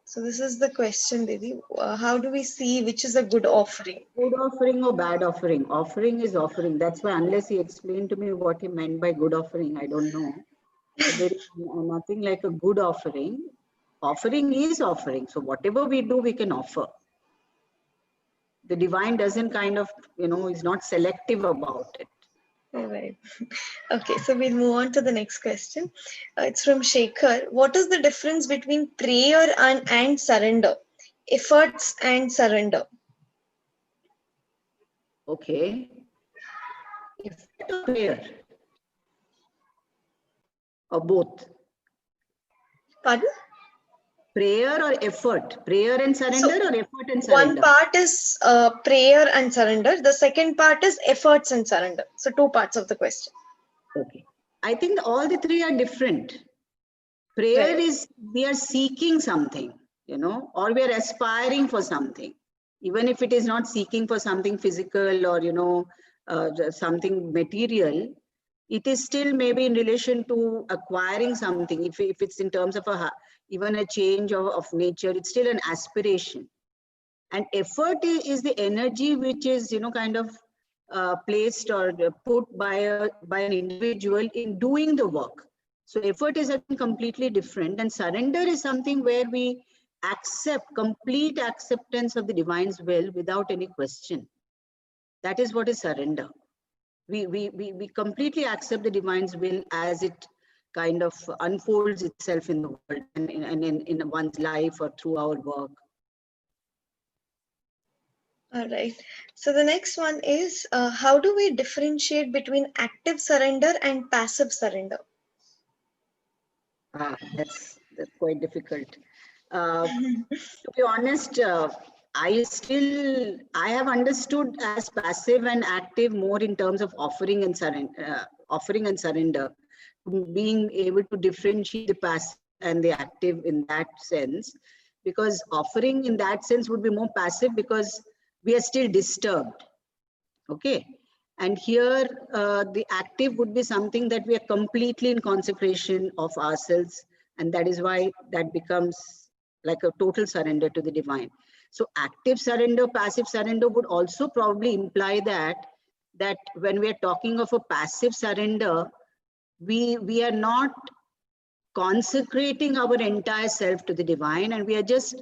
So this is the question, Didi. How do we see which is a good offering? Good offering or bad offering? Offering is offering. That's why unless he explained to me what he meant by good offering, I don't know. But there is nothing like a good offering. Offering is offering. So whatever we do, we can offer. The divine doesn't kind of, is not selective about it. All right. Okay, so we'll move on to the next question. It's from Shekhar. What is the difference between prayer and surrender? Efforts and surrender. Okay. Effort or prayer? Or both? Pardon? Prayer or effort? Prayer and surrender, or effort and One surrender? part is prayer and surrender. The second part is efforts and surrender. So two parts of the question. Okay. I think all the three are different. Prayer Right. is, we are seeking something, or we are aspiring for something. Even if it is not seeking for something physical or, something material, it is still maybe in relation to acquiring something. If it's in terms of even a change of nature, it's still an aspiration. And effort is the energy which is, kind of placed or put by an individual in doing the work. So effort is completely different, and surrender is something where we accept complete acceptance of the divine's will without any question. That is what is surrender. We completely accept the divine's will as it kind of unfolds itself in the world and in one's life or through our work. All right. So the next one is how do we differentiate between active surrender and passive surrender? That's quite difficult. To be honest, I have understood as passive and active more in terms of offering and surrender, being able to differentiate the passive and the active in that sense, because offering in that sense would be more passive because we are still disturbed. Okay. And here the active would be something that we are completely in consecration of ourselves. And that is why that becomes like a total surrender to the divine. So active surrender, passive surrender would also probably imply that when we are talking of a passive surrender, we are not consecrating our entire self to the divine, and we are just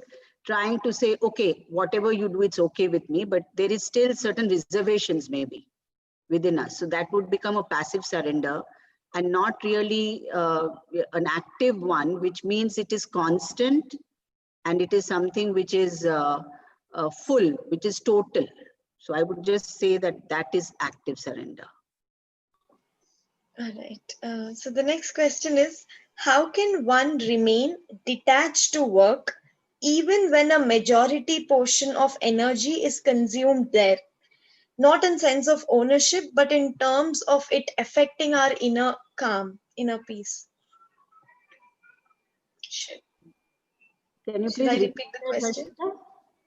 trying to say, okay, whatever you do, it's okay with me, but there is still certain reservations maybe within us. So that would become a passive surrender and not really an active one, which means it is constant and it is something which is full, which is total. So I would just say that is active surrender. All right. So the next question is, how can one remain detached to work even when a majority portion of energy is consumed there? Not in sense of ownership, but in terms of it affecting our inner calm, inner peace. Can you Should please I repeat repeat the that, question? Rashida?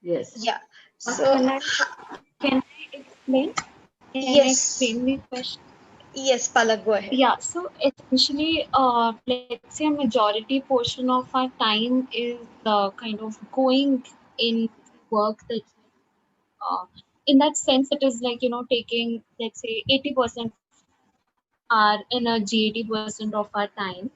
Yes. Yeah. So, Can I explain? Can I yes. explain the question? Yes, Palak, go ahead. Yeah, so essentially, let's say a majority portion of our time is kind of going in work that, in that sense, it is like, taking, let's say, 80% our energy, 80% of our time.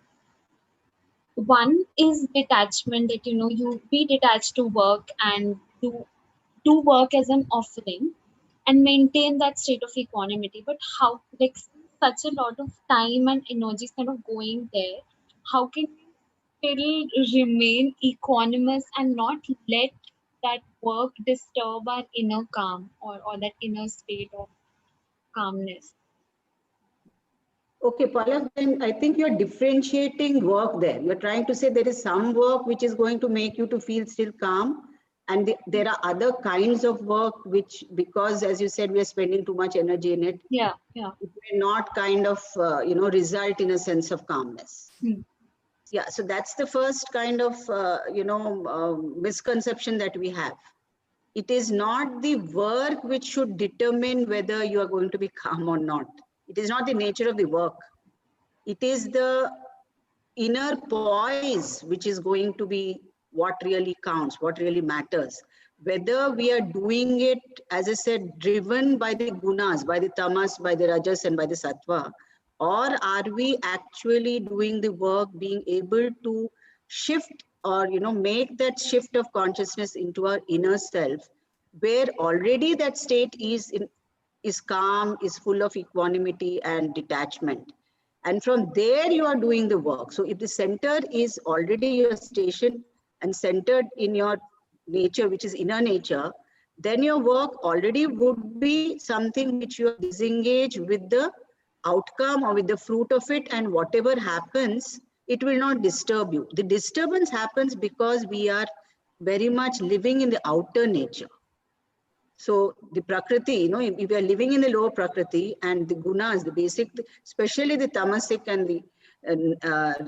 One is detachment, that, you be detached to work and do work as an offering and maintain that state of equanimity. But how, like, such a lot of time and energy is kind of going there, how can we still remain equanimous and not let that work disturb our inner calm or that inner state of calmness? Okay, Palak, then I think you're differentiating work there. You're trying to say there is some work which is going to make you to feel still calm, And there are other kinds of work which, because as you said, we are spending too much energy in it, Yeah. it may not kind of, result in a sense of calmness. Yeah, so that's the first kind of, misconception that we have. It is not the work which should determine whether you are going to be calm or not. It is not the nature of the work. It is the inner poise which is going to be what really counts, what really matters. Whether we are doing it, as I said, driven by the gunas, by the tamas, by the rajas, and by the sattva, or are we actually doing the work, being able to shift or make that shift of consciousness into our inner self, where already that state is calm, is full of equanimity and detachment. And from there you are doing the work. So if the center is already your station and centered in your nature, which is inner nature, then your work already would be something which you are disengaged with the outcome or with the fruit of it, and whatever happens, it will not disturb you. The disturbance happens because we are very much living in the outer nature. So the Prakriti, if we are living in the lower Prakriti, and the gunas, the basic, especially the tamasic and the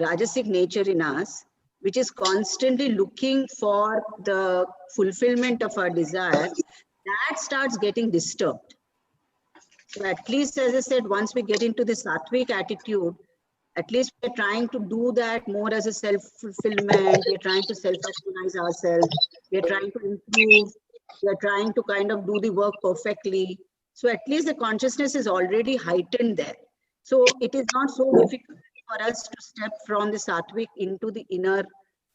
rajasic nature in us, which is constantly looking for the fulfillment of our desire, that starts getting disturbed. So at least, as I said, once we get into the sattvic attitude, at least we're trying to do that more as a self-fulfillment. We're trying to self-actualize ourselves. We're trying to improve. We're trying to kind of do the work perfectly. So at least the consciousness is already heightened there. So it is not so difficult for us to step from the sattvic into the inner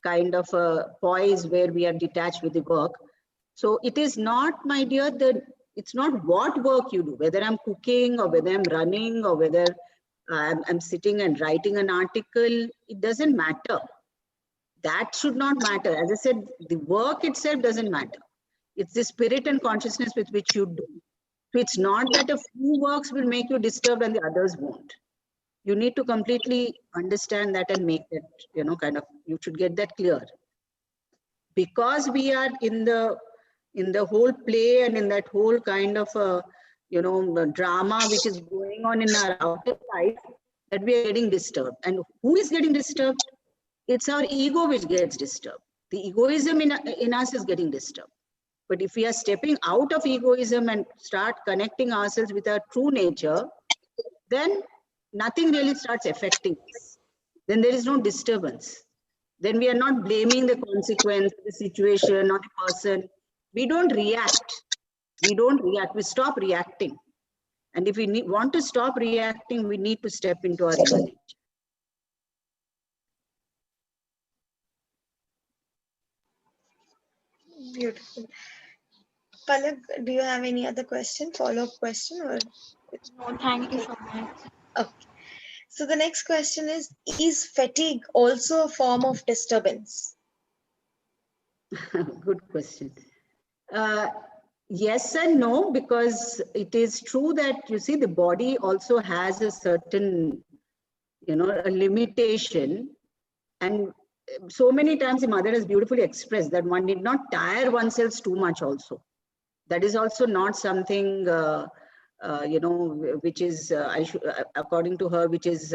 kind of a poise where we are detached with the work. So it is not, my dear, it's not what work you do, whether I'm cooking or whether I'm running or whether I'm sitting and writing an article, it doesn't matter. That should not matter. As I said, the work itself doesn't matter. It's the spirit and consciousness with which you do. So it's not that a few works will make you disturbed and the others won't. You need to completely understand that and make that, you should get that clear. Because we are in the whole play and in that whole kind of drama which is going on in our outer life, that we are getting disturbed. And who is getting disturbed? It's our ego which gets disturbed. The egoism in us is getting disturbed. But if we are stepping out of egoism and start connecting ourselves with our true nature, then nothing really starts affecting us. Then there is no disturbance. Then we are not blaming the consequence, the situation, or the person. We don't react. We stop reacting. And if we want to stop reacting, we need to step into our inner nature. Beautiful. Palak, do you have any other question, follow-up question? Or No, thank you so much. okay. So the next question is fatigue also a form of disturbance? Good question. Yes and no, because it is true that, you see, the body also has a certain, a limitation. And so many times the mother has beautifully expressed that one need not tire oneself too much also. That is also not something, which is, according to her, which is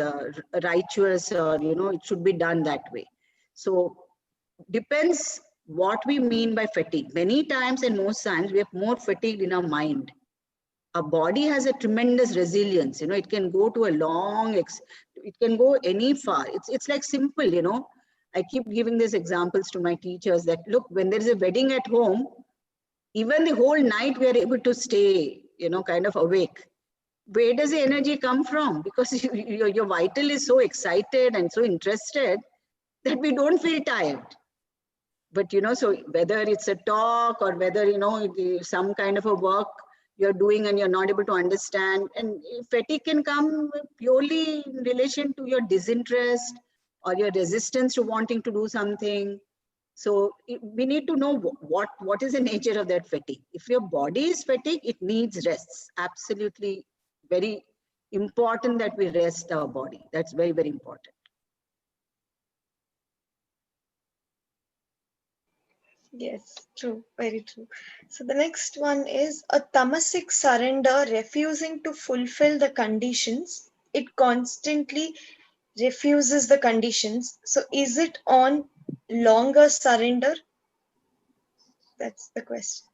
righteous, or, it should be done that way. So depends what we mean by fatigue. Many times and most times we are more fatigued in our mind. Our body has a tremendous resilience. It can go to a it can go any far. It's like simple, I keep giving these examples to my teachers that, look, when there is a wedding at home, even the whole night we are able to stay, kind of awake. Where does the energy come from? Because your vital is so excited and so interested that we don't feel tired. But, so whether it's a talk or whether, some kind of a work you're doing and you're not able to understand, and fatigue can come purely in relation to your disinterest or your resistance to wanting to do something. So we need to know what is the nature of that fatigue. If your body is fatigued, it needs rest. Absolutely very important that we rest our body. That's very, very important. Yes, true, very true. So the next one is a tamasic surrender refusing to fulfill the conditions. It constantly refuses the conditions. So is it on longer surrender? That's the question.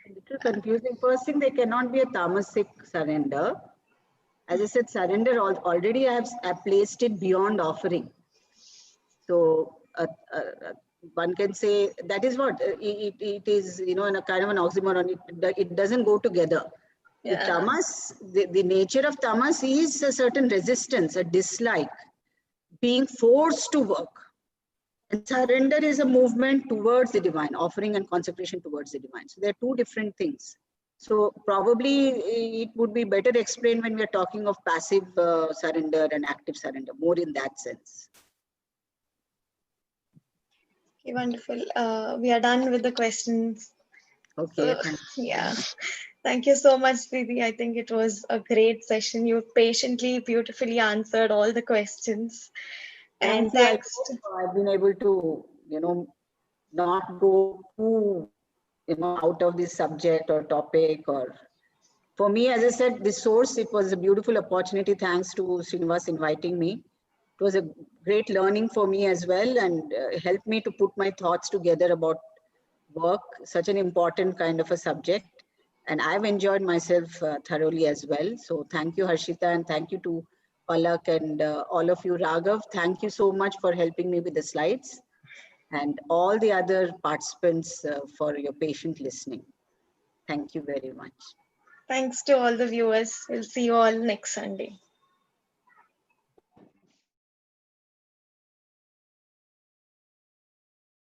A little confusing. First thing, they cannot be a tamasic surrender. As I said, surrender already I've placed it beyond offering. So one can say that is what it is, you know, in a kind of an oxymoron. It doesn't go together. The Yeah. tamas, the nature of tamas is a certain resistance, a dislike, being forced to work. And surrender is a movement towards the divine, offering and consecration towards the divine. So they're two different things. So probably it would be better explained when we're talking of passive surrender and active surrender, more in that sense. Okay, wonderful. We are done with the questions. Okay, So, thank you. yeah. Thank you so much, Didi. I think it was a great session. You patiently, beautifully answered all the questions. And Thank you. I thanks. hope I've been able to, you know, not go too, you know, out of this subject or topic. Or for me, as I said, the source, it was a beautiful opportunity. Thanks to Srinivas inviting me. It was a great learning for me as well, and helped me to put my thoughts together about work, such an important kind of a subject. And I've enjoyed myself thoroughly as well. So thank you, Harshita, and thank you to Palak and all of you. Raghav, thank you so much for helping me with the slides, and all the other participants for your patient listening. Thank you very much. Thanks to all the viewers. We'll see you all next Sunday.